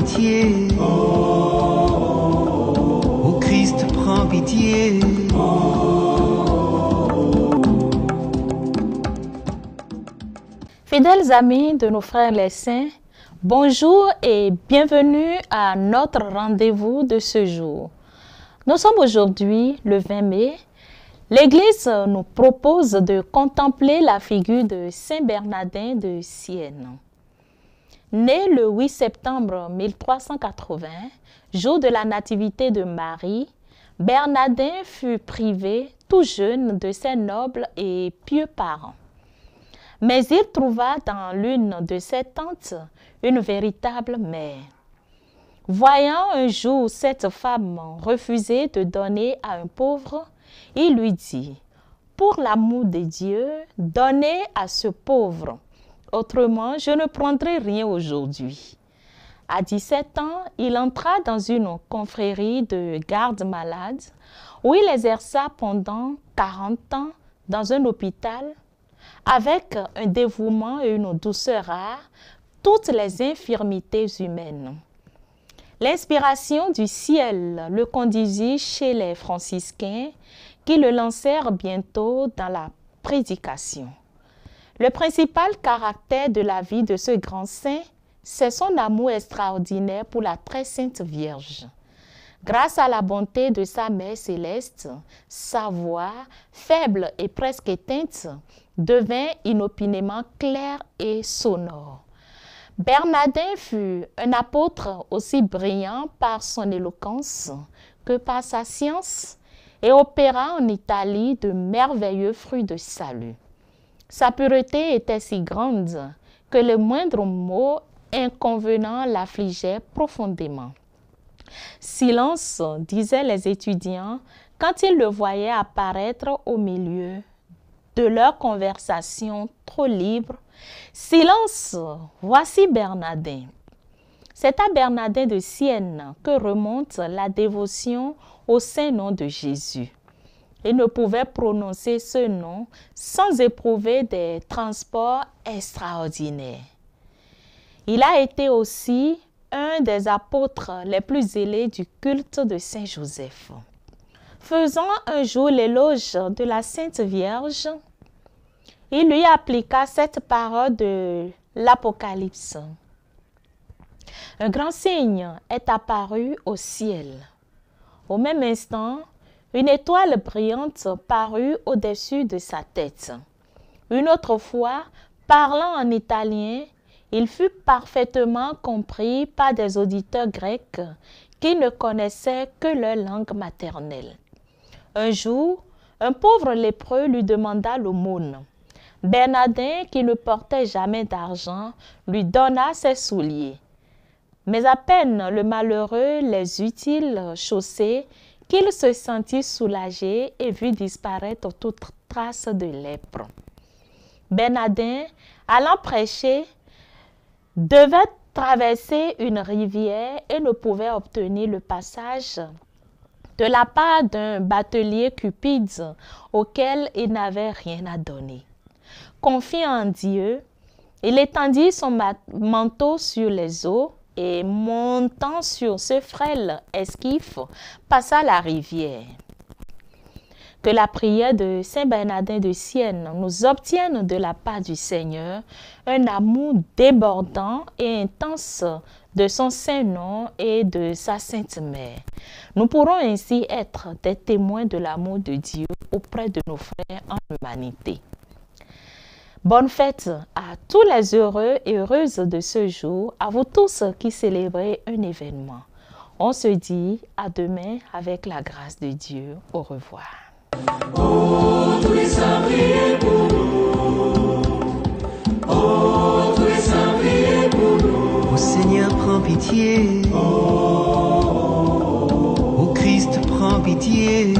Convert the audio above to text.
pitié. Ô Christ, prends pitié. Fidèles amis de nos frères les saints, bonjour et bienvenue à notre rendez-vous de ce jour. Nous sommes aujourd'hui le 20 mai. L'Église nous propose de contempler la figure de Saint Bernardin de Sienne. Né le 8 septembre 1380, jour de la nativité de Marie, Bernardin fut privé tout jeune de ses nobles et pieux parents. Mais il trouva dans l'une de ses tantes une véritable mère. Voyant un jour cette femme refuser de donner à un pauvre, il lui dit, « Pour l'amour de Dieu, donnez à ce pauvre, autrement je ne prendrai rien aujourd'hui. » À 17 ans, il entra dans une confrérie de gardes-malades où il exerça pendant 40 ans dans un hôpital avec un dévouement et une douceur rare, toutes les infirmités humaines. L'inspiration du ciel le conduisit chez les franciscains qui le lancèrent bientôt dans la prédication. Le principal caractère de la vie de ce grand saint, c'est son amour extraordinaire pour la très sainte Vierge. Grâce à la bonté de sa mère céleste, sa voix, faible et presque éteinte, devint inopinément claire et sonore. Bernardin fut un apôtre aussi brillant par son éloquence que par sa science et opéra en Italie de merveilleux fruits de salut. Sa pureté était si grande que le moindre mot inconvenant l'affligeait profondément. Silence, disaient les étudiants, quand ils le voyaient apparaître au milieu de leur conversation trop libre. Silence, voici Bernardin. C'est à Bernardin de Sienne que remonte la dévotion au saint nom de Jésus. Il ne pouvait prononcer ce nom sans éprouver des transports extraordinaires. Il a été aussi un des apôtres les plus zélés du culte de Saint Joseph. Faisant un jour l'éloge de la Sainte Vierge, il lui appliqua cette parole de l'Apocalypse. Un grand signe est apparu au ciel. Au même instant, une étoile brillante parut au-dessus de sa tête. Une autre fois, parlant en italien, il fut parfaitement compris par des auditeurs grecs qui ne connaissaient que leur langue maternelle. Un jour, un pauvre lépreux lui demanda l'aumône. Bernardin, qui ne portait jamais d'argent, lui donna ses souliers. Mais à peine le malheureux les eut-il chaussés qu'il se sentit soulagé et vit disparaître toute trace de lèpre. Bernardin, allant prêcher, devait traverser une rivière et ne pouvait obtenir le passage de la part d'un batelier cupide auquel il n'avait rien à donner. Confiant en Dieu, il étendit son manteau sur les eaux et, montant sur ce frêle esquif, passa la rivière. Que la prière de Saint Bernardin de Sienne nous obtienne de la part du Seigneur un amour débordant et intense de son saint nom et de sa sainte mère. Nous pourrons ainsi être des témoins de l'amour de Dieu auprès de nos frères en humanité. Bonne fête à tous les heureux et heureuses de ce jour, à vous tous qui célébrez un événement. On se dit à demain avec la grâce de Dieu. Au revoir. Oh, tous les saints, priez pour nous. Oh, tous les saints, priez pour nous. Ô Seigneur, prends pitié. Ô Christ, prends pitié.